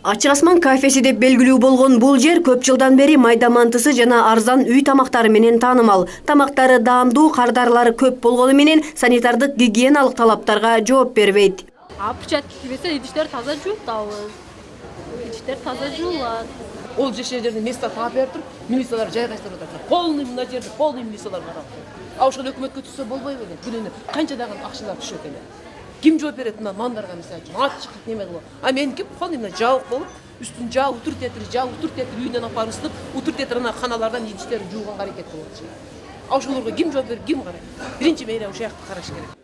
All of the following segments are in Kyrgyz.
Ачык асман кафеси деп белгилүү болгон бул жер көп жылдан бери майда мантысы жана арзан үй тамактары менен таанымал. Тамактары даамдуу, кардарлары көп болгону менен санитардык гигиеналык талаптарга жооп бербейт. Пычат кибесе идиштер таза жуутабыз. Идиштер таза жуулат. Ол жерде место таап берип туруп, милициялар жайгайштырып атат. Полный мына жерде полный милициялар бар. А ошол өкмөткө түшсө болбойбу эле. Күнүнө канчадаган акчалар түшөт эле. Ким жооп берет мына мандарга мисалы үчүн? Ачык неме кылып. А меники полный мына жабык болуп, үстүн жаа утур тетир үйүнөн апарып ысытып, утур тетир ана каналардан идиштерин жууганга аракет кылып атышат. А ошолорго ким жооп берет, ким карайт? Биринчи мейли ошол жакты караш керек.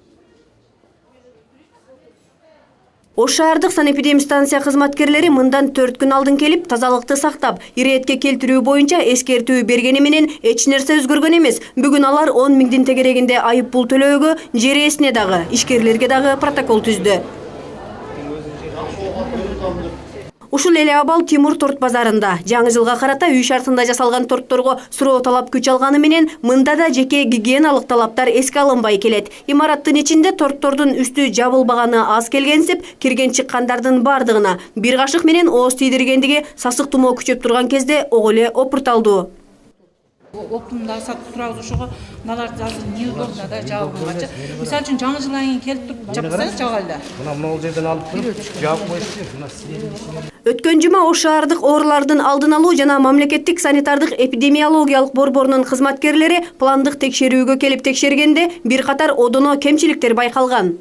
Ош шаардык санэпидемстанция кызматкерлери мындан 4 күн алдын келип, тазалыкты сактап, иретке келтирүү боюнча эскертүү бергени менен эч нерсе өзгөргөн эмес. Бүгүн алар 10 миңдин тегерегинде айып пул төлөөгө, жер ээсине дагы, ишкерлерге дагы протокол түздү. Ушул эле абал Тимур торт базарында. Жаңы жылга карата үй шартында жасалган тортторго суроо талап күч алганы менен мында да жеке гигиеналык талаптар эске алынбай келет. Имараттын ичинде торттордун үстү жабылбаганы аз келгенсип, кирген чыккандардын бардыгына бир кашык менен ооз тийдиргендиги сасык тумоо күчөп турган кезде ого эле опурталдуу. Оптумда сатып турабыз ошого мыналар азыр неудобно да жабылганча. Мисалы үчүн жаңы жылдан кийин келип туруп жапсаңыз жабалда. Мына жерден алып туруп жаап коюш. Өткөн жума Ош шаардык оорулардын алдын алуу жана мамлекеттик санитардык эпидемиологиялык борборунун кызматкерлери пландык текшерүүгө келип текшергенде бир катар одоно кемчиликтер байкалган.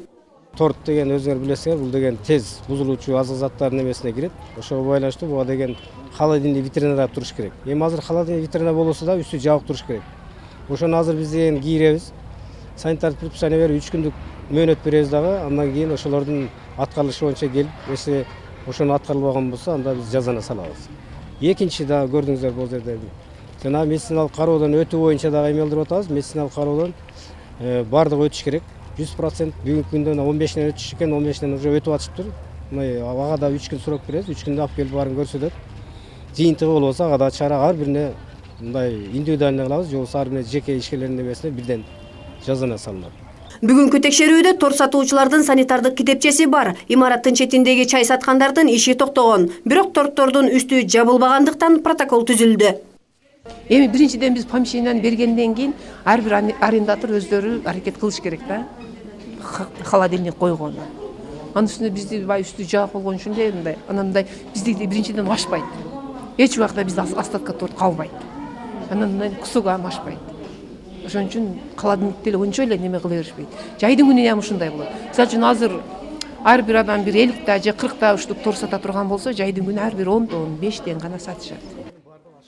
Торт деген өзүңөр билесиңер, бул деген тез бузулуучу азык заттардын эмесине кирет. Ошого байланыштуу буга деген холодильный витринада туруш керек. Эми азыр холодильный витрина болсо да үстү жабык туруш керек. Ошону азыр биз деген кийиребиз. Санитардык предписание берип 3 күндүк мөөнөт беребиз дагы. Андан кийин ошолордун аткарылышы боюнча келип, эсе ошону аткарылбаган болсо, анда биз жазаны салабыз. Экинчи да көрдүңүздөр бул жерде жана медициналык кароодон өтүү боюнча дагы эмелдирип атабыз. Медициналык кароодон бардыгы өтүш керек. 100% бүгүнкү күндө 15-нен өтүш экен, 15-нен уже өтүп атыптыр. Ага да 3 күн срок беребиз. 3 күндө алып келип баарын көрсөтөт. Жыйынтыгы болбосо ага да чара ар бирине мындай индивидуально кылабыз, же болбосо ар бирине жеке ишкерлердин эмесине бирден жазана салынат. Бүгүнкү текшерүүдө торт сатуучулардын санитардык китепчеси бар. Имараттын четиндеги чай саткандардын иши токтогон. Бирок торттордун үстү жабылбагандыктан протокол түзүлдү. Эми биринчиден биз помещениени бергенден кийин ар бир арендатор өздөрү аракет кылыш керек да. Холодильник койгону. Анын үстүнө бизди бай үстү жаап болгон үчүн эле мындай, анандай бизди биринчиден ашпайт. Эч убакта бизде остатка торт калбайт. Анан кусуга ашпайт. Ошон үчүн холодильникти эле ончо эле неме кыла беришпейт. Жайдын күнүнө ham ушундай болот. Мисалы үчүн азыр ар бир адам бир 50 же 40 штук торт сата турган болсо, жайдын күнү ар бир 10 15 гана сатышат.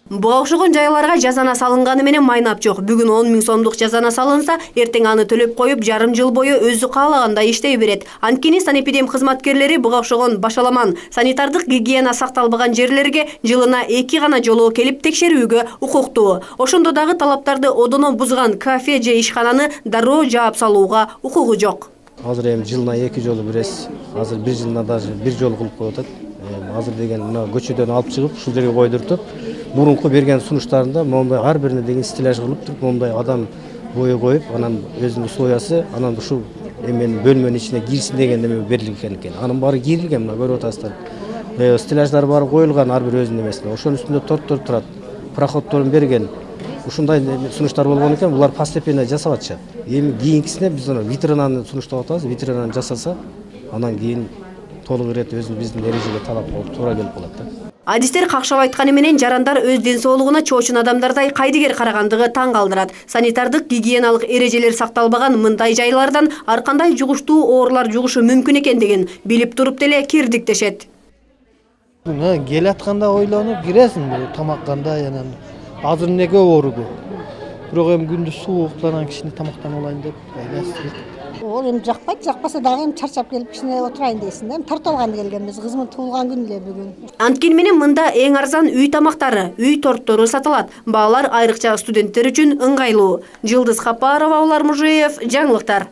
Буга окшогон жайларга жазана салынганы менен майнап жок. Бүгүн 10 миң сомдук жазана салынса, эртең аны төлөп коюп, жарым жыл бою өзү каалагандай иштей берет. Анткени санэпидем кызматкерлери буга окшогон башаламан санитардык гигиена сакталбаган жерлерге жылына 2 гана жолу келип текшерүүгө укуктуу. Ошондо дагы талаптарды одоно бузган кафе же ишкананы дароо жаап салууга укугу жок. Азыр эми жылына 2 жолу беребиз. Азыр бир жылына даже бир жолу кылып коюп атат. Азыр деген мына көчөдөн алып чыгып, ушул жерге койдуртуп, мурунку берген сунуштарында момундай ар бирине деген стеллаж кылып туруп, момундай адам бою коюп, анан өзүнүн условиясы, анан ушул эмен бөлмөнүн ичине кирсин деген неме берилген экен. Анын баары кирилген, мына көрүп атасыздар. Стеллаждар баары коюлган ар бир өзүнүн эмесине. Ошонун үстүндө торттор турат. Проходторун берген. Ушундай сунуштар болгон экен, булар постепенно жасап атышат. Эми кийинкисине биз аны витринаны сунуштап атабыз. Витринаны жасаса, анан кийин толук ирет өзүнүн биздин эрежеге талап болуп туура келип калат да. Адистер какшап айтканы менен жарандар өз ден соолугуна чоочун адамдардай кайдыгер карагандыгы таң калтырат. Санитардык гигиеналык эрежелер сакталбаган мындай жайлардан ар кандай жугуштуу оорулар жугушу мүмкүн экендигин билип туруп деле кирдиктешет. Кел атканда ойлонуп киресиң бул тамакканда анан азыр эмнеге ооругу. Бирок эми күндүз сууктан кичине тамактанып алайын деп ойлойсуз. Ол эми жакпайт, жакпаса дагы эми чарчап келип кичине отурайын дейсиң да. Эми тартып алганы келгенбиз, кызымдын туулган күнү эле бүгүн. Анткени менен мында эң арзан үй тамактары, үй торттору сатылат. Баалар айрыкча студенттер үчүн ыңгайлуу. Жылдыз Хапарова, Улар Мужеев, жаңылыктар.